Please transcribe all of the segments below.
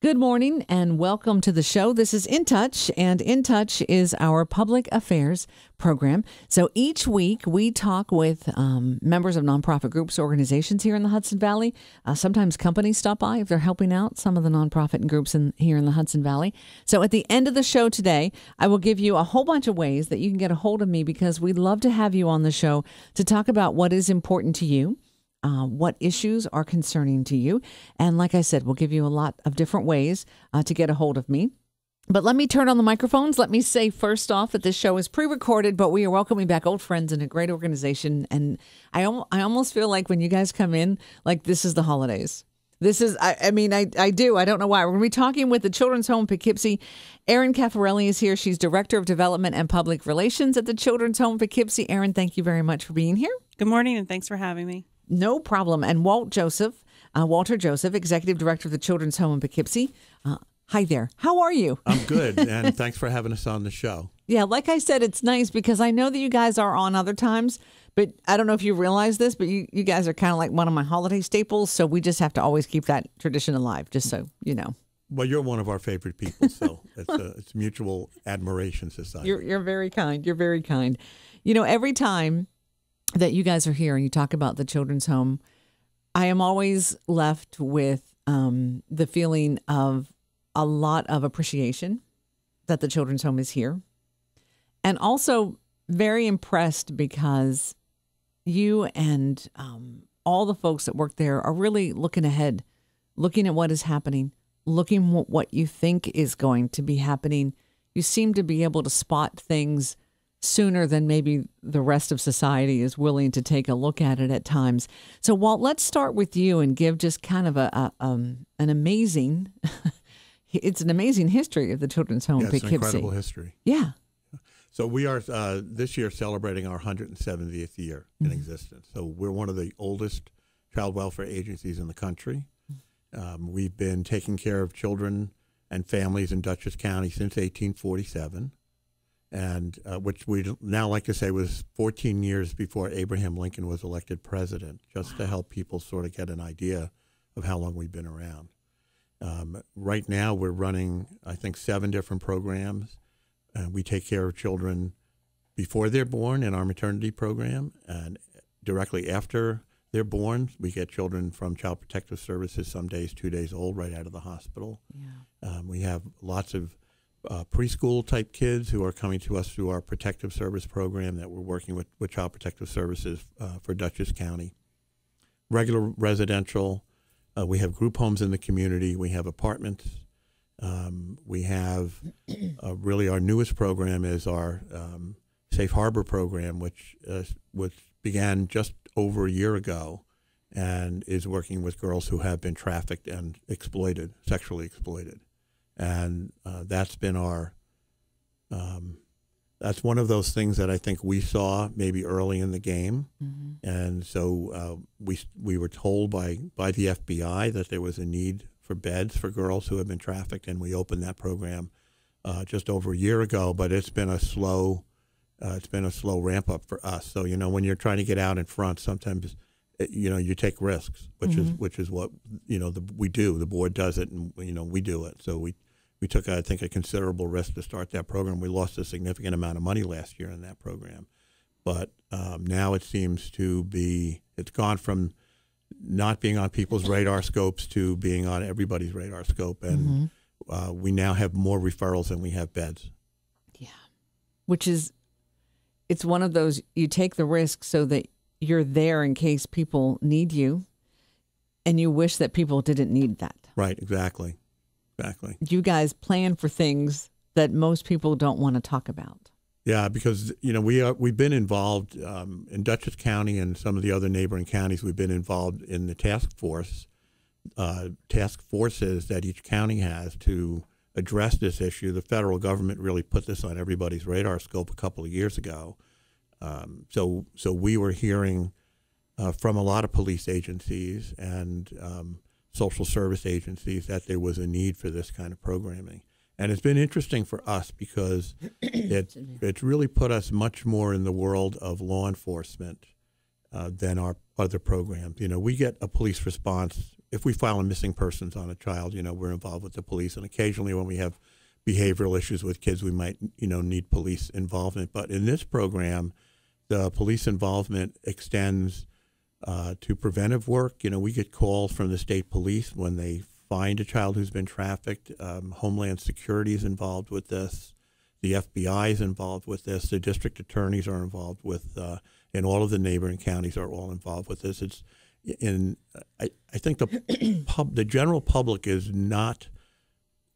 Good morning and welcome to the show. This is In Touch, and In Touch is our public affairs program. So each week we talk with members of nonprofit groups, organizations here in the Hudson Valley. Sometimes companies stop by if they're helping out some of the nonprofit groups here in the Hudson Valley. So at the end of the show today, I will give you a whole bunch of ways that you can get a hold of me because we'd love to have you on the show to talk about what is important to you. What issues are concerning to you. And like I said, we'll give you a lot of different ways to get a hold of me. But let me turn on the microphones. Let me say first off that this show is pre-recorded, but we are welcoming back old friends in a great organization. And I almost feel like when you guys come in, like this is the holidays. This is, I do. I don't know why. We're going to be talking with the Children's Home Poughkeepsie. Erin Caffarelli is here. She's Director of Development and Public Relations at the Children's Home Poughkeepsie. Erin, thank you very much for being here. Good morning, and thanks for having me. No problem. And Walter Joseph, Executive Director of the Children's Home in Poughkeepsie. Hi there. How are you? I'm good, and thanks for having us on the show. Yeah, like I said, it's nice because I know that you guys are on other times, but I don't know if you realize this, but you guys are kind of like one of my holiday staples, so we just have to always keep that tradition alive, just so you know. Well, you're one of our favorite people, so it's mutual admiration society. You're very kind. You're very kind. You know, every time that you guys are here and you talk about the Children's Home, I am always left with the feeling of a lot of appreciation that the Children's Home is here. And also very impressed because you and all the folks that work there are really looking ahead, looking at what is happening, looking at what you think is going to be happening. You seem to be able to spot things sooner than maybe the rest of society is willing to take a look at it at times. So, Walt, let's start with you and give just kind of an amazing, it's an amazing history of the Children's Home Poughkeepsie. It's an incredible history. Yeah. So we are this year celebrating our 170th year in existence. So we're one of the oldest child welfare agencies in the country. We've been taking care of children and families in Dutchess County since 1847. And which we now like to say was 14 years before Abraham Lincoln was elected president, just to help people sort of get an idea of how long we've been around. Right now, we're running, I think, 7 different programs. We take care of children before they're born in our maternity program, and directly after they're born, we get children from Child Protective Services, some days 2 days old, right out of the hospital. Yeah. We have lots of preschool type kids who are coming to us through our protective service program that we're working with Child Protective Services for Dutchess County. Regular residential, we have group homes in the community, we have apartments. We have really our newest program is our Safe Harbor program, which began just over a year ago and is working with girls who have been trafficked and exploited, sexually exploited. And that's been that's one of those things that I think we saw maybe early in the game. Mm-hmm. And so we were told by the FBI that there was a need for beds for girls who have been trafficked, and we opened that program just over a year ago. But it's been a slow ramp up for us. So when you're trying to get out in front, sometimes you take risks, which is what we do. The board does it, and we do it. So we took, I think, a considerable risk to start that program. We lost a significant amount of money last year in that program. But now it seems to be, it's gone from not being on people's radar scopes to being on everybody's radar scope. And we now have more referrals than we have beds. Yeah. Which is, it's one of those, you take the risk so that you're there in case people need you, and you wish that people didn't need that. Right, exactly. Exactly. You guys plan for things that most people don't want to talk about. Yeah, because we've been involved in Dutchess County and some of the other neighboring counties. We've been involved in the task forces that each county has to address this issue. The federal government really put this on everybody's radar scope a couple of years ago. So we were hearing from a lot of police agencies and social service agencies that there was a need for this kind of programming. And it's been interesting for us because it's really put us much more in the world of law enforcement than our other programs. We get a police response if we file a missing persons on a child, we're involved with the police. And occasionally when we have behavioral issues with kids, we might, need police involvement. But in this program, the police involvement extends to preventive work. We get calls from the state police when they find a child who's been trafficked. Homeland Security is involved with this. The FBI is involved with this. The district attorneys are involved with, and all of the neighboring counties are all involved with this. I think the general public is not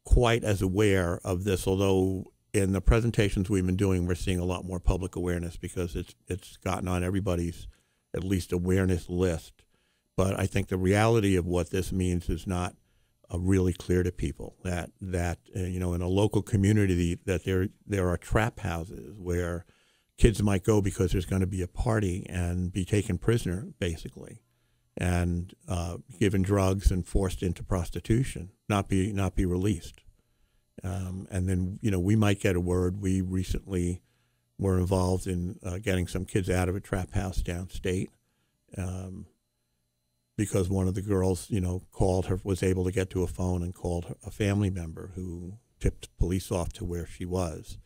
quite as aware of this, although in the presentations we've been doing, we're seeing a lot more public awareness because it's gotten on everybody's at least awareness list. But I think the reality of what this means is not really clear to people. That in a local community that there are trap houses where kids might go because there's going to be a party and be taken prisoner, basically, and given drugs and forced into prostitution, not be released. And then, we might get a word. We recently were involved in getting some kids out of a trap house downstate because one of the girls, called her, was able to get to a phone and called a family member who tipped police off to where she was.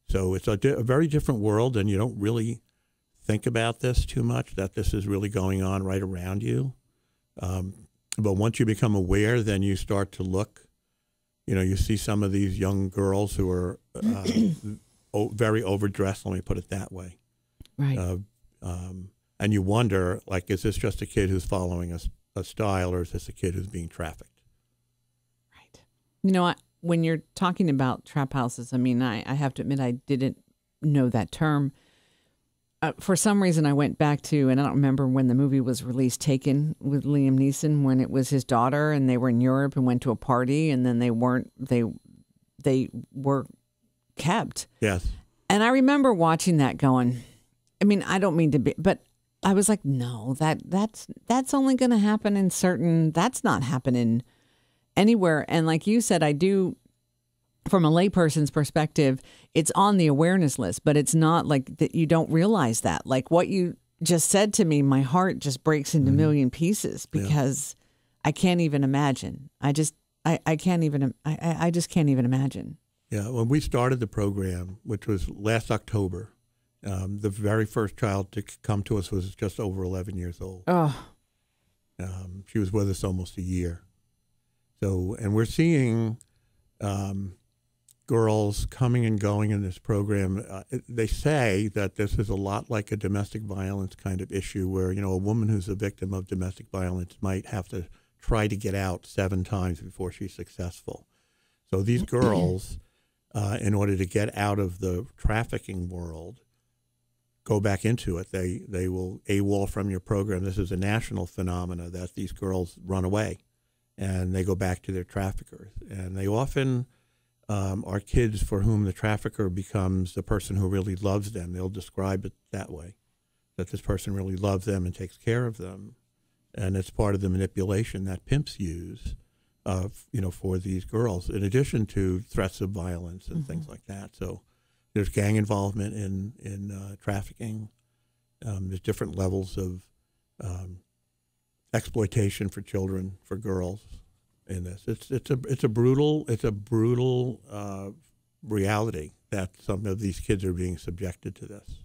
So it's a very different world, and you don't really think about this too much, that this is really going on right around you. But once you become aware, then you start to look. You see some of these young girls who are very overdressed, let me put it that way. Right. And you wonder, is this just a kid who's following a style, or is this a kid who's being trafficked? Right. When you're talking about trap houses, I have to admit I didn't know that term. For some reason, I went back to, and I don't remember when the movie was released, Taken, with Liam Neeson, when it was his daughter and they were in Europe and went to a party, and then they were kept. Yes. And I remember watching that going, I don't mean to be, but I was like, no, that's only going to happen that's not happening anywhere. And like you said, I do, from a layperson's perspective, it's on the awareness list, but it's not like that. You don't realize that. Like what you just said to me, my heart just breaks into a million pieces because I can't even imagine. I just can't even imagine. Yeah. When we started the program, which was last October, the very first child to come to us was just over 11 years old. Oh. She was with us almost a year. So, and we're seeing girls coming and going in this program. They say that this is a lot like a domestic violence kind of issue where, a woman who's a victim of domestic violence might have to try to get out 7 times before she's successful. So these girls, in order to get out of the trafficking world, go back into it. They will AWOL from your program. This is a national phenomena that these girls run away and they go back to their traffickers. And they often are kids for whom the trafficker becomes the person who really loves them. They'll describe it that way, that this person really loves them and takes care of them. And it's part of the manipulation that pimps use, for these girls, in addition to threats of violence and things like that. So there's gang involvement in trafficking. There's different levels of exploitation for children, for girls in this. It's a brutal reality that some of these kids are being subjected to this.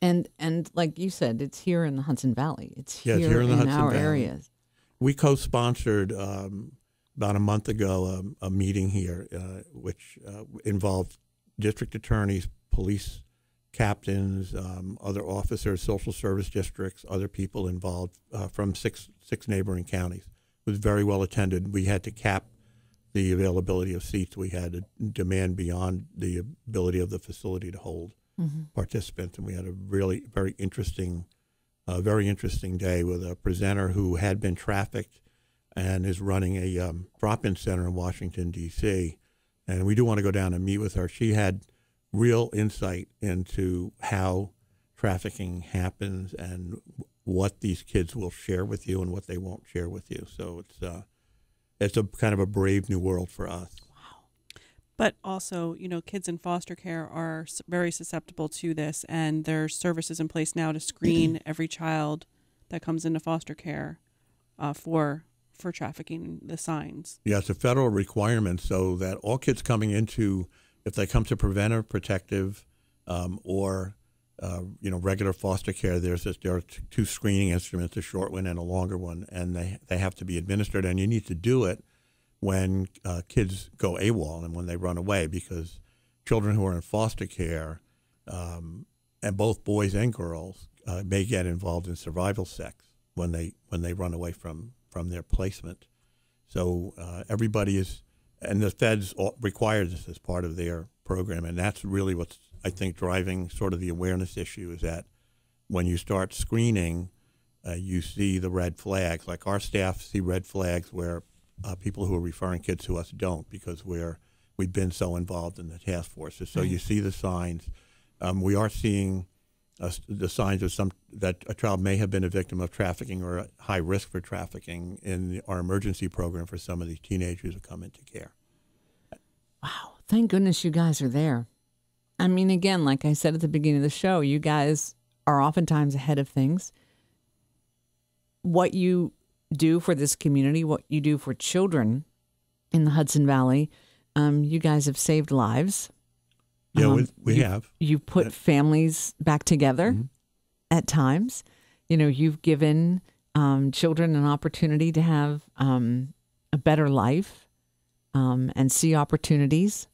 And like you said, it's here in the Hudson Valley. It's here in in our areas. We co-sponsored about a month ago a meeting here, which involved district attorneys, police captains, other officers, social service districts, other people involved from six neighboring counties. It was very well attended. We had to cap the availability of seats. We had to demand beyond the ability of the facility to hold participants, and we had a really very interesting day with a presenter who had been trafficked and is running a drop-in center in Washington, D.C., and we do want to go down and meet with her. She had real insight into how trafficking happens and what these kids will share with you and what they won't share with you. So it's a kind of a brave new world for us. Wow. But also, kids in foster care are very susceptible to this, and there's services in place now to screen every child that comes into foster care for for trafficking, the signs. Yeah, it's a federal requirement so that all kids coming into, if they come to preventive, protective, or regular foster care, there are two screening instruments, a short one and a longer one, and they have to be administered. And you need to do it when kids go AWOL and when they run away, because children who are in foster care, and both boys and girls, may get involved in survival sex when they run away from their placement. So everybody is, and the feds require this as part of their program, and that's really what's, I think, driving sort of the awareness issue, is that when you start screening, you see the red flags. Like our staff see red flags where people who are referring kids to us don't, because we've been so involved in the task forces. So you see the signs. We are seeing the signs of that a child may have been a victim of trafficking or a high risk for trafficking in our emergency program for some of these teenagers who come into care. Wow. Thank goodness you guys are there. I mean, again, like I said at the beginning of the show, you guys are oftentimes ahead of things. What you do for this community, what you do for children in the Hudson Valley, you guys have saved lives. Yeah, we have. You put families back together at times. You've given children an opportunity to have a better life and see opportunities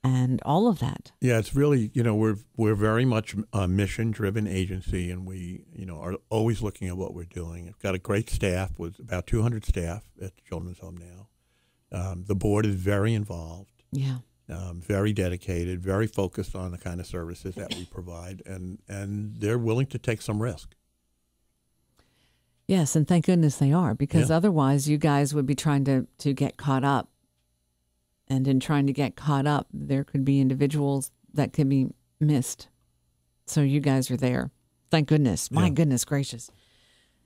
and all of that. Yeah, it's really, we're very much a mission-driven agency, and we, are always looking at what we're doing. We've got a great staff with about 200 staff at the Children's Home now. The board is very involved. Yeah. Very dedicated, very focused on the kind of services that we provide, and they're willing to take some risk. Yes, and thank goodness they are, because otherwise you guys would be trying to get caught up. And in trying to get caught up, there could be individuals that could be missed. So you guys are there. Thank goodness. My goodness gracious.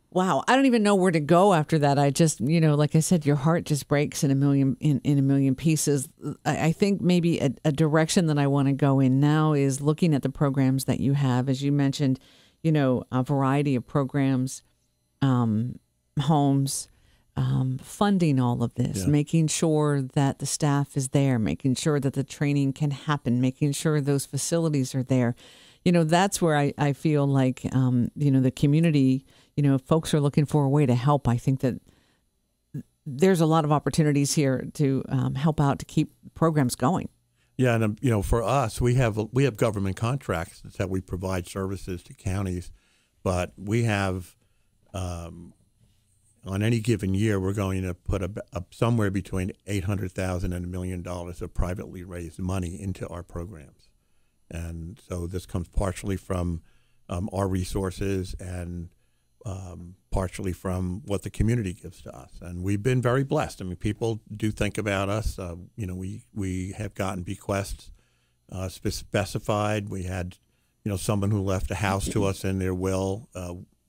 Wow. I don't even know where to go after that. I just, like I said, your heart just breaks in a million pieces. I think maybe a direction that I want to go in now is looking at the programs that you have. As you mentioned, a variety of programs, homes, funding all of this, making sure that the staff is there, making sure that the training can happen, making sure those facilities are there. That's where I feel like, the community, folks are looking for a way to help. I think that there's a lot of opportunities here to help out to keep programs going. Yeah, and for us, we have government contracts that we provide services to counties, but we have on any given year, we're going to put somewhere between $800,000 and $1 million of privately raised money into our programs. And so this comes partially from our resources and partially from what the community gives to us. And we've been very blessed. I mean, people do think about us. We have gotten bequests specified. We had, someone who left a house to us in their will,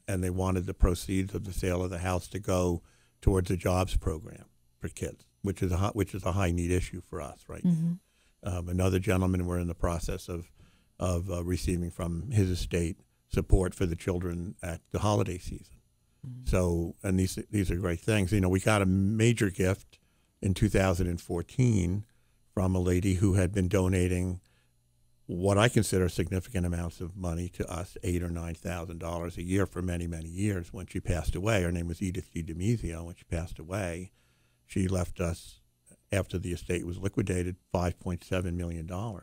and they wanted the proceeds of the sale of the house to go towards a jobs program for kids, which is a high need issue for us right now. Another gentleman, we're in the process of receiving from his estate support for the children at the holiday season. So, and these are great things. We got a major gift in 2014 from a lady who had been donating what I consider significant amounts of money to us, $8,000 or $9,000 a year for many, many years. When she passed away, her name was Edith G. DeMizio. When she passed away, she left us, after the estate was liquidated, $5.7 million. Wow.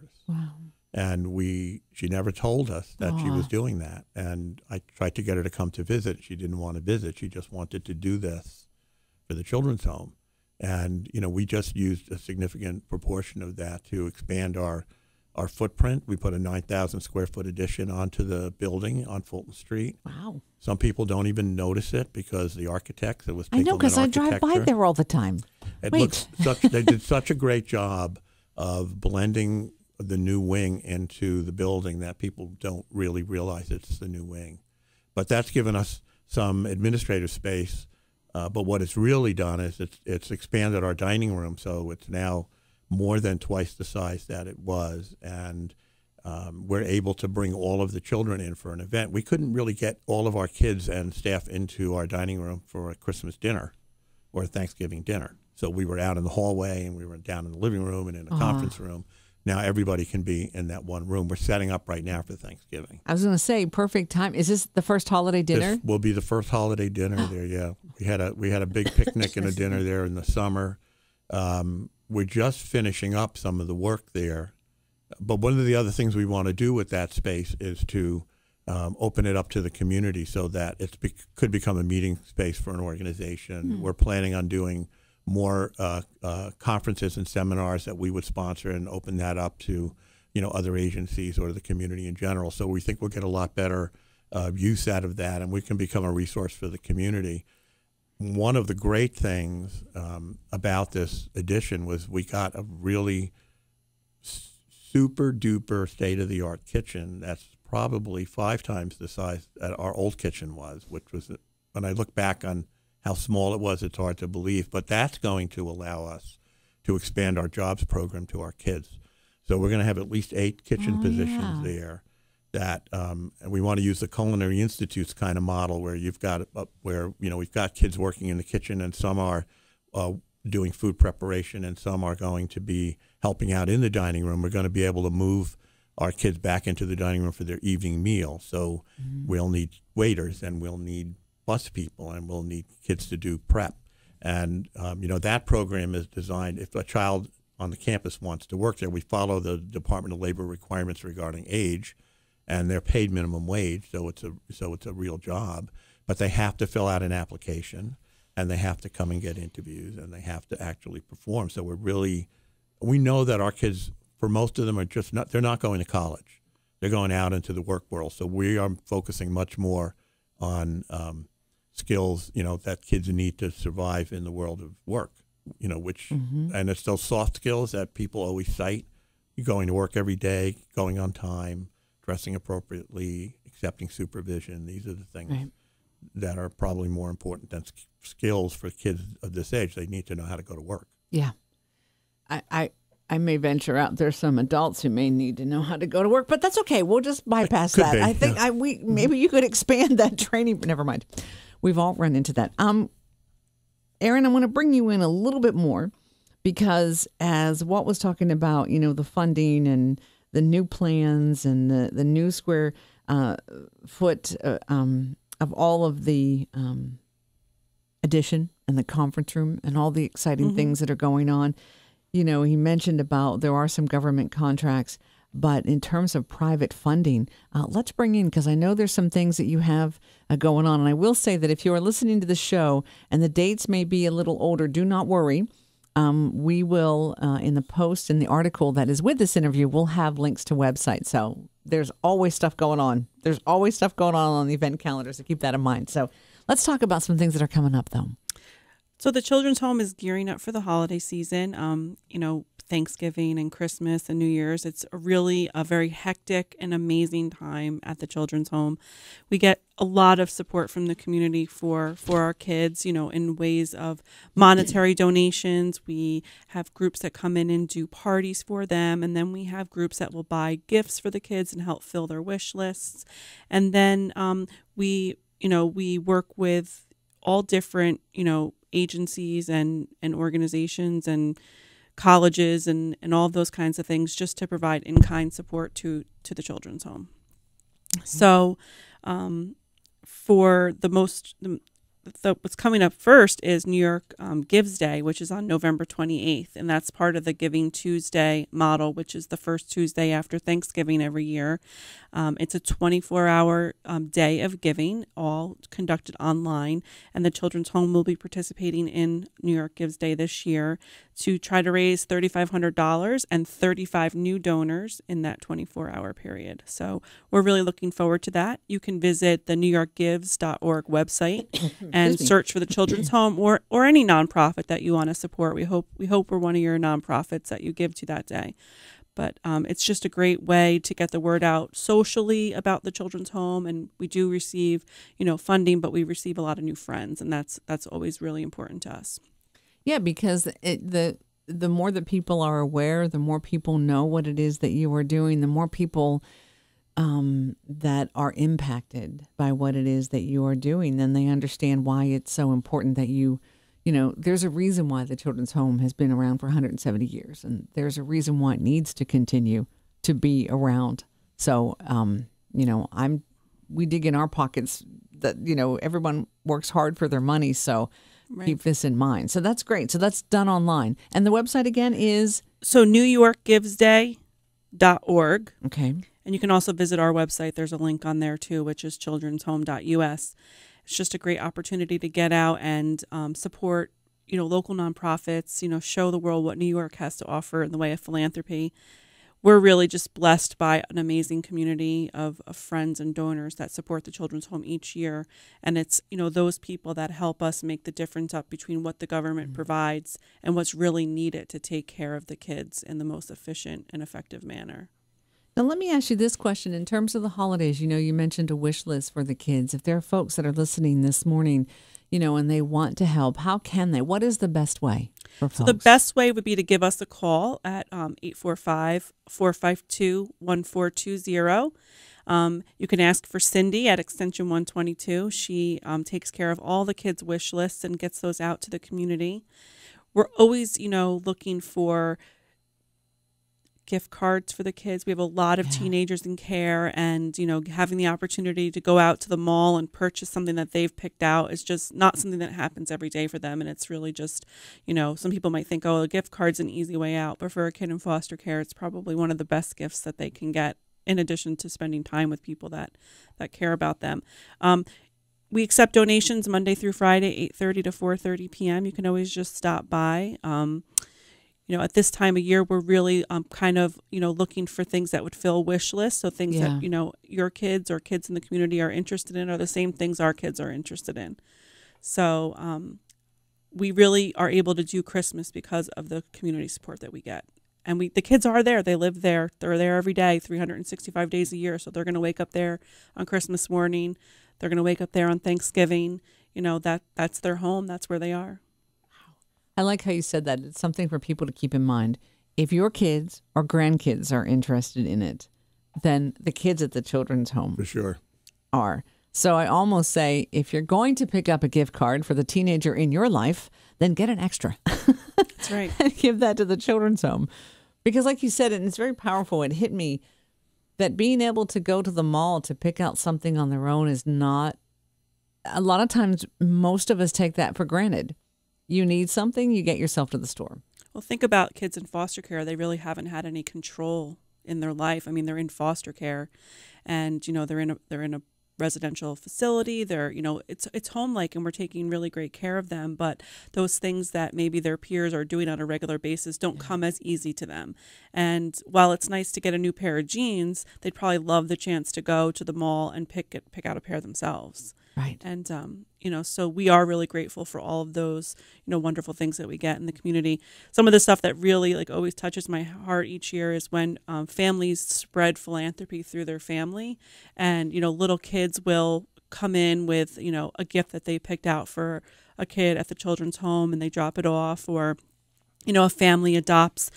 And she never told us that she was doing that. And I tried to get her to come to visit. She didn't want to visit. She just wanted to do this for the Children's Home. And, we just used a significant proportion of that to expand our footprint. We put a 9,000 square foot addition onto the building on Fulton Street. Wow. Some people don't even notice it because the architects, it was I know, because I drive by there all the time. They did such a great job of blending the new wing into the building that people don't really realize it's the new wing. But that's given us some administrative space. But what it's really done is it's expanded our dining room, so it's now more than twice the size that it was, and we're able to bring all of the children in for an event. We couldn't really get all of our kids and staff into our dining room for a Christmas dinner or a Thanksgiving dinner. So we were out in the hallway and we were down in the living room and in a conference room. Now everybody can be in that one room. We're setting up right now for Thanksgiving. I was going to say, perfect time. Is this the first holiday dinner? This will be the first holiday dinner there. Yeah, we had a big picnic and a dinner there in the summer. We're just finishing up some of the work there, but one of the other things we want to do with that space is to open it up to the community so that it could become a meeting space for an organization. We're planning on doing more conferences and seminars that we would sponsor and open that up to, other agencies or the community in general. So we think we'll get a lot better use out of that, and we can become a resource for the community. One of the great things about this edition was we got a really super duper state-of-the-art kitchen that's probably 5 times the size that our old kitchen was, which was, when I look back on how small it was, it's hard to believe. But that's going to allow us to expand our jobs program to our kids. So we're going to have at least 8 kitchen positions there. That and we want to use the Culinary Institute's kind of model where you've got we've got kids working in the kitchen, and some are doing food preparation, and some are going to be helping out in the dining room. We're going to be able to move our kids back into the dining room for their evening meal. So we'll need waiters, and we'll need bus people, and we'll need kids to do prep. And, that program is designed, if a child on the campus wants to work there, we follow the Department of Labor requirements regarding age, and they're paid minimum wage, so it's a real job. But they have to fill out an application, and they have to come and get interviews, and they have to actually perform. So we know that our kids, for most of them, they're not going to college. They're going out into the work world. So we are focusing much more on skills, that kids need to survive in the world of work, and it's those soft skills that people always cite. You're going to work every day, going on time, dressing appropriately, accepting supervision. These are the things that are probably more important than skills for kids of this age. They need to know how to go to work. Yeah. I may venture out. There's some adults who may need to know how to go to work, but that's okay. We'll just bypass that. Be, I think maybe you could expand that training, but never mind. We've all run into that. Aaron, I want to bring you in a little bit more because as Walt was talking about, the funding and the new plans and the new square foot of all of the addition and the conference room and all the exciting things that are going on. He mentioned about there are some government contracts, but in terms of private funding, let's bring in, because I know there's some things that you have going on. And I will say that if you are listening to the show and the dates may be a little older, do not worry. We will, in the post, in the article that is with this interview, we'll have links to websites. So there's always stuff going on. There's always stuff going on the event calendar, so keep that in mind. So let's talk about some things that are coming up, though. So the Children's Home is gearing up for the holiday season. Thanksgiving and Christmas and New Year's. It's really a very hectic and amazing time at the Children's Home. We get a lot of support from the community for our kids, in ways of monetary donations. We have groups that come in and do parties for them. And then we have groups that will buy gifts for the kids and help fill their wish lists. And then we work with all different, agencies and organizations and colleges and all of those kinds of things just to provide in-kind support to the Children's Home. So for what's coming up first is New York Gives Day, which is on November 28th, and that's part of the Giving Tuesday model, which is the first Tuesday after Thanksgiving every year. It's a 24-hour day of giving, all conducted online, and the Children's Home will be participating in New York Gives Day this year to try to raise $3,500 and 35 new donors in that 24-hour period. So we're really looking forward to that. You can visit the newyorkgives.org website and search for the Children's Home or any nonprofit that you want to support. We hope we're one of your nonprofits that you give to that day. But it's just a great way to get the word out socially about the Children's Home, and we do receive, funding, but we receive a lot of new friends, and that's always really important to us. Yeah, because the more that people are aware, the more people know what it is that you are doing, the more people that are impacted by what it is that you are doing, then they understand why it's so important that you there's a reason why the Children's Home has been around for 170 years, and there's a reason why it needs to continue to be around. So, we dig in our pockets that, everyone works hard for their money. So Right. keep this in mind. So that's great. So that's done online. And the website again is? So NewYorkGivesDay.org. Okay. And you can also visit our website. There's a link on there too, which is children'shome.us. It's just a great opportunity to get out and support, local nonprofits, show the world what New York has to offer in the way of philanthropy. We're really just blessed by an amazing community of friends and donors that support the Children's Home each year. And it's, those people that help us make the difference up between what the government provides and what's really needed to take care of the kids in the most efficient and effective manner. Now, let me ask you this question. In terms of the holidays, you mentioned a wish list for the kids. If there are folks that are listening this morning, and they want to help, how can they? What is the best way for folks? So the best way would be to give us a call at 845-452-1420. You can ask for Cindy at extension 122. She takes care of all the kids' wish lists and gets those out to the community. We're always, looking for gift cards for the kids. We have a lot of teenagers in care, and having the opportunity to go out to the mall and purchase something that they've picked out is just not something that happens every day for them. And it's really just, some people might think, oh, a gift card's an easy way out, but for a kid in foster care, it's probably one of the best gifts that they can get, in addition to spending time with people that care about them. We accept donations Monday through Friday, 8:30 to 4:30 p.m. You can always just stop by. At this time of year, we're really looking for things that would fill wish lists. So things that, your kids or kids in the community are interested in are the same things our kids are interested in. So we really are able to do Christmas because of the community support that we get. And the kids are there. They live there. They're there every day, 365 days a year. So they're going to wake up there on Christmas morning. They're going to wake up there on Thanksgiving. That's their home. That's where they are. I like how you said that. It's something for people to keep in mind. If your kids or grandkids are interested in it, then the kids at the Children's Home For sure. are. So I almost say, if you're going to pick up a gift card for the teenager in your life, then get an extra. That's right. And give that to the Children's Home. Because like you said, and it's very powerful, it hit me that being able to go to the mall to pick out something on their own is not, a lot of times, most of us take that for granted. You need something, you get yourself to the store. Well, think about kids in foster care. They really haven't had any control in their life. I mean, they're in foster care, and they're in a residential facility. They're it's home-like, and we're taking really great care of them. But those things that maybe their peers are doing on a regular basis don't come as easy to them. And while it's nice to get a new pair of jeans, they'd probably love the chance to go to the mall and pick out a pair themselves. Right. And, so we are really grateful for all of those, wonderful things that we get in the community. Some of the stuff that really always touches my heart each year is when families spread philanthropy through their family, and, little kids will come in with, a gift that they picked out for a kid at the Children's Home, and they drop it off, or, a family adopts,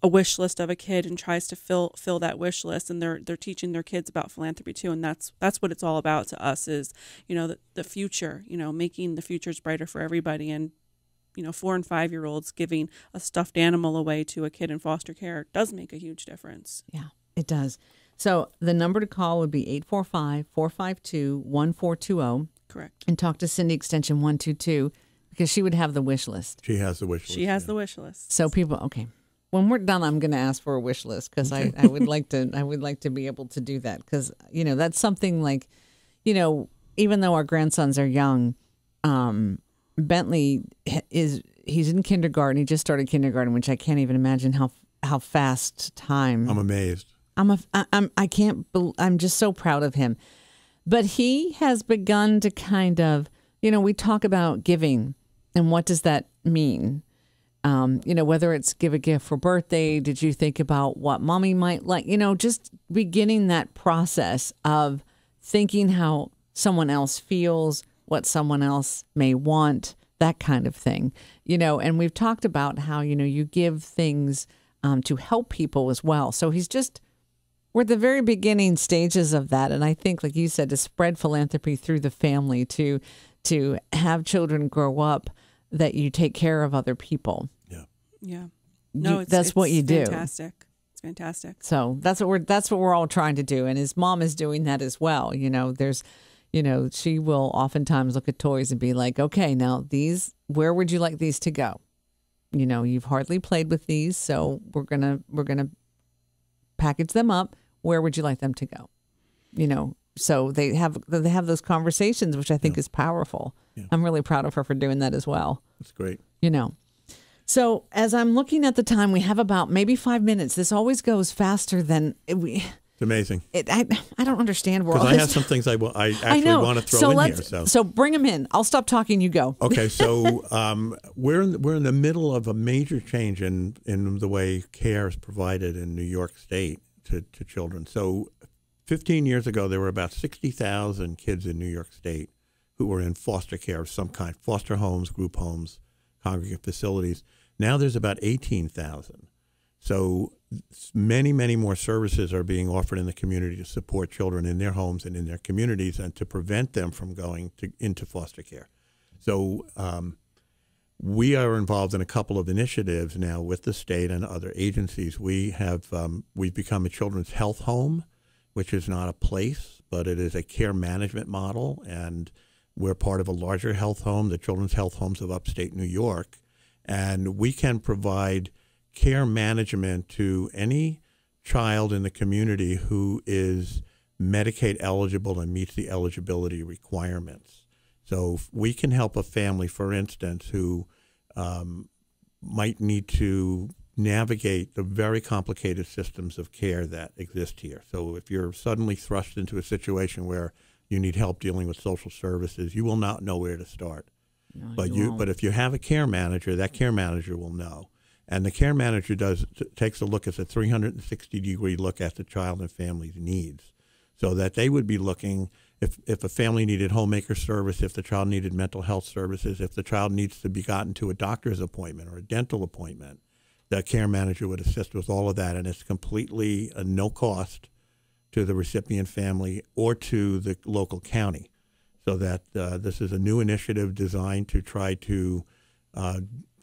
a wish list of a kid and tries to fill that wish list, and they're teaching their kids about philanthropy too, and that's what it's all about to us is the future, making the futures brighter for everybody. And 4 and 5 year olds giving a stuffed animal away to a kid in foster care does make a huge difference. Yeah, it does. So the number to call would be 845-452-1420. Correct. And talk to Cindy extension 122, because she would have the wish list. She has the wish list. She has the wish list. So people, okay. When we're done, I'm going to ask for a wish list, because I would like to be able to do that, because that's something like, even though our grandsons are young, Bentley he's in kindergarten. He just started kindergarten, which I can't even imagine how fast time. I'm amazed. I'm just so proud of him. But he has begun to kind of, we talk about giving and what does that mean? Whether it's give a gift for birthday, did you think about what mommy might like, just beginning that process of thinking how someone else feels, what someone else may want, that kind of thing, and we've talked about how, you give things to help people as well. So we're at the very beginning stages of that. And I think, like you said, to spread philanthropy through the family, to have children grow up that you take care of other people. Yeah. Yeah. No, That's what you do. Fantastic. It's fantastic. So that's what we're all trying to do. And his mom is doing that as well. She will oftentimes look at toys and be like, okay, now where would you like these to go? You've hardly played with these, so we're gonna package them up. Where would you like them to go? So they have those conversations, which I think is powerful. Yeah. I'm really proud of her for doing that as well. That's great. So as I'm looking at the time, we have about maybe 5 minutes. This always goes faster than we. It's amazing. I don't understand where all because I have some things I actually want to throw in here. So bring them in. I'll stop talking. You go. Okay. So we're in the middle of a major change in the way care is provided in New York State to children. So 15 years ago, there were about 60,000 kids in New York State who were in foster care of some kind, foster homes, group homes, congregate facilities. Now there's about 18,000. So many, many more services are being offered in the community to support children in their homes and in their communities and to prevent them from going into foster care. So we are involved in a couple of initiatives now with the state and other agencies. We've become a children's health home, which is not a place, but it is a care management model, and we're part of a larger health home, the Children's Health Homes of Upstate New York, and we can provide care management to any child in the community who is Medicaid eligible and meets the eligibility requirements. So we can help a family, for instance, who might need to navigate the very complicated systems of care that exist here. So if you're suddenly thrust into a situation where you need help dealing with social services, you will not know where to start. No, But if you have a care manager, that care manager will know. And the care manager takes a look, it's a 360-degree look at the child and family's needs, so that they would be looking, if a family needed homemaker service, if the child needed mental health services, if the child needs to be gotten to a doctor's appointment or a dental appointment, the care manager would assist with all of that. And it's completely no cost to the recipient family or to the local county. So that this is a new initiative designed to try to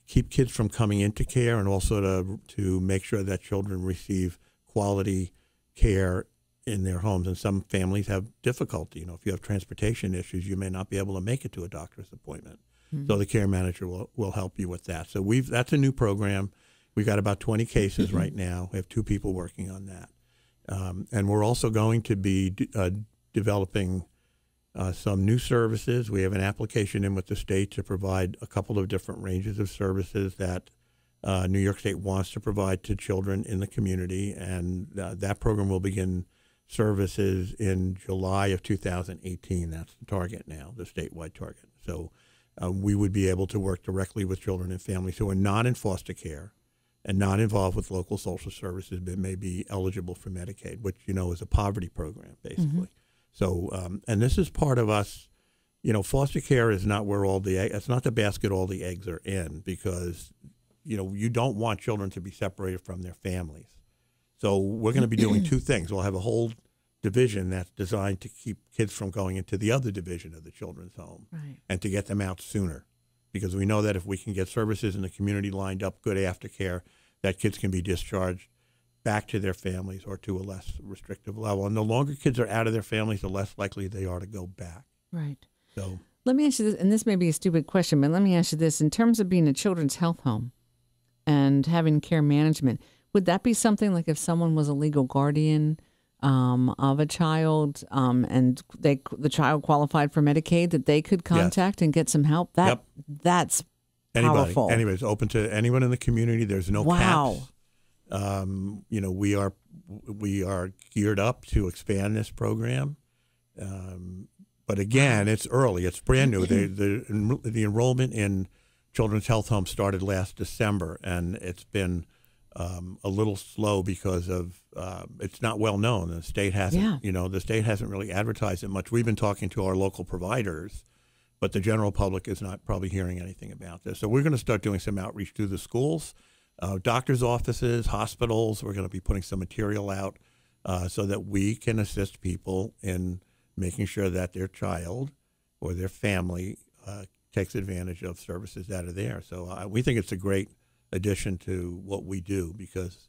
keep kids from coming into care and also to make sure that children receive quality care in their homes. And some families have difficulty. If you have transportation issues, you may not be able to make it to a doctor's appointment. Mm-hmm. So the care manager will help you with that. So that's a new program. We've got about 20 cases right now. We have 2 people working on that. And we're also going to be developing some new services. We have an application in with the state to provide a couple of different ranges of services that New York State wants to provide to children in the community. And that program will begin services in July of 2018. That's the target now, the statewide target. So we would be able to work directly with children and families who are not in foster care and not involved with local social services, but may be eligible for Medicaid, which, is a poverty program, basically. Mm-hmm. So, and this is part of us, foster care is not where it's not the basket all the eggs are in, because, you don't want children to be separated from their families. So we're going to be doing 2 things. We'll have a whole division that's designed to keep kids from going into the other division of the children's home, right, and to get them out sooner. Because we know that if we can get services in the community lined up, good aftercare, that kids can be discharged back to their families or to a less restrictive level. And the longer kids are out of their families, the less likely they are to go back. Right. So let me ask you this, and this may be a stupid question, but let me ask you this. In terms of being a children's health home and having care management, would that be something like if someone was a legal guardian of a child and the child qualified for Medicaid, that they could contact and get some help? That's powerful. Anybody. It's open to anyone in the community. There's no caps. We are geared up to expand this program. But again, it's early. It's brand new. The enrollment in Children's Health Home started last December, and it's been a little slow because of it's not well known. The state hasn't, the state hasn't really advertised it much. We've been talking to our local providers, but the general public is not probably hearing anything about this. So we're going to start doing some outreach to the schools, doctors' offices, hospitals. We're going to be putting some material out so that we can assist people in making sure that their child or their family takes advantage of services that are there. So we think it's a great addition to what we do because,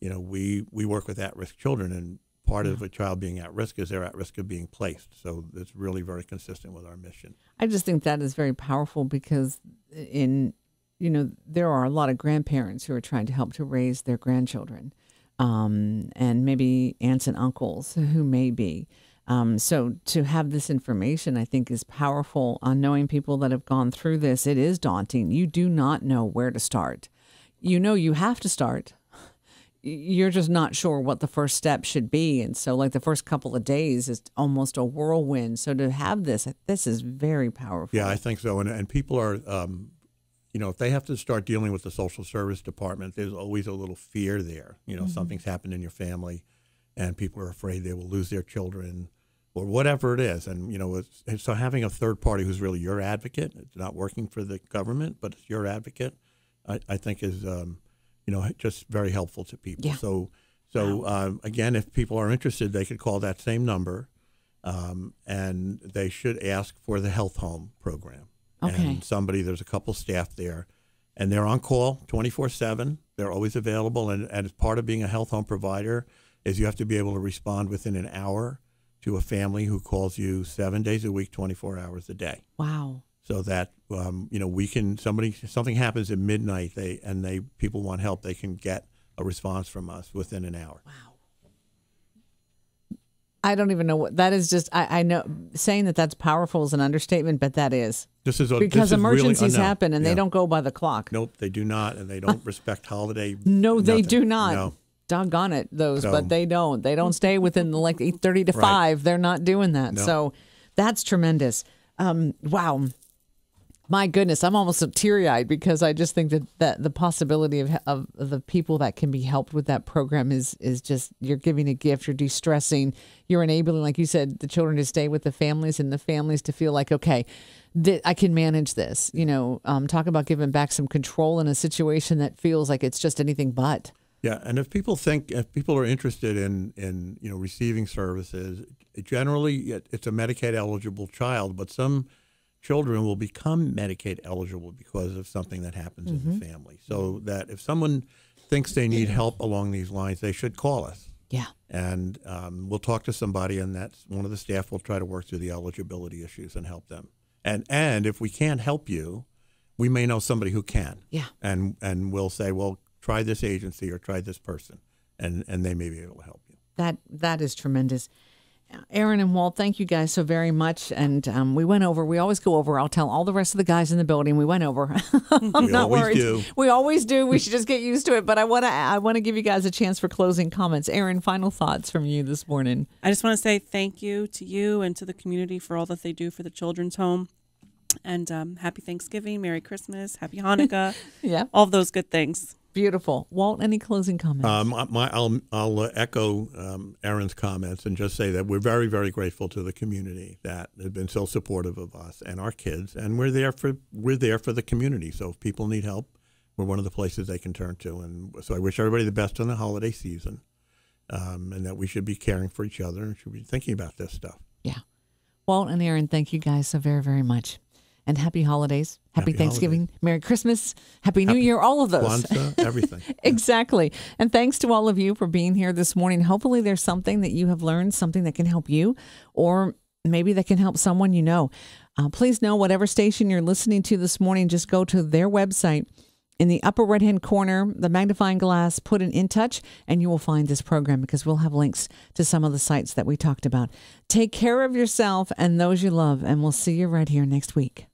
we work with at-risk children, and part of a child being at risk is they're at risk of being placed. So it's really very consistent with our mission. I just think that is very powerful because there are a lot of grandparents who are trying to help to raise their grandchildren, and maybe aunts and uncles who may be. So to have this information, I think, is powerful on knowing people that have gone through this. It is daunting. You do not know where to start. You have to start. You're just not sure what the first step should be. And so like the first couple of days is almost a whirlwind. So to have this is very powerful. Yeah, I think so. And people are, if they have to start dealing with the social service department, there's always a little fear there. Something's happened in your family and people are afraid they will lose their children or whatever it is. And, so having a third party who's really your advocate, it's not working for the government, but it's your advocate, I think is, just very helpful to people. Yeah. So again, if people are interested, they could call that same number, and they should ask for the health home program. Okay. And there's a couple staff there, and they're on call 24/7. They're always available, and as part of being a health home provider is you have to be able to respond within an hour to a family who calls you 7 days a week, 24 hours a day. Wow. So that we can something happens at midnight, people want help, they can get a response from us within an hour. Wow. I don't even know what that is. Just I know saying that's powerful is an understatement, but that is because emergencies really happen and they don't go by the clock. Nope, they do not, and they don't respect holiday. No, they nothing. do not. No. Doggone it, but they don't. They don't stay within the 8:30 to 5. They're not doing that. No. So that's tremendous. Wow. My goodness, I'm almost teary-eyed because I just think that the possibility of the people that can be helped with that program is just, you're giving a gift, you're de-stressing, you're enabling, like you said, the children to stay with the families and the families to feel like, okay, I can manage this. Talk about giving back some control in a situation that feels like it's just anything but. Yeah, and if people are interested in receiving services, generally it's a Medicaid eligible child, but some children will become Medicaid eligible because of something that happens in the family. So that if someone thinks they need help along these lines, they should call us. Yeah. And we'll talk to somebody, and that's one of the staff will try to work through the eligibility issues and help them. And if we can't help you, we may know somebody who can. Yeah. And we'll say, well, try this agency or try this person, and they may be able to help you. That is tremendous. Aaron and Walt, thank you guys so very much. And we went over. We always go over. I'll tell all the rest of the guys in the building we went over. I'm not worried. Do. We always do. We should just get used to it. But I want to give you guys a chance for closing comments. Aaron, final thoughts from you this morning. I just want to say thank you to you and to the community for all that they do for the children's home. And happy Thanksgiving, Merry Christmas, Happy Hanukkah. Yeah. All of those good things. Beautiful. Walt, any closing comments? I'll echo Aaron's comments and just say that we're very, very grateful to the community that has been so supportive of us and our kids, and we're there for the community. So if people need help, we're one of the places they can turn to. And so I wish everybody the best in the holiday season, and that we should be caring for each other and should be thinking about this stuff. Yeah. Walt and Aaron, thank you guys so very, very much. And happy holidays. Happy Thanksgiving. Holidays. Merry Christmas. Happy New Year. All of those. Kwanzaa, everything. Exactly. And thanks to all of you for being here this morning. Hopefully there's something that you have learned, something that can help you, or maybe that can help someone you know. Please know whatever station you're listening to this morning, just go to their website. In the upper right-hand corner, the magnifying glass, put in touch, and you will find this program because we'll have links to some of the sites that we talked about. Take care of yourself and those you love, and we'll see you right here next week.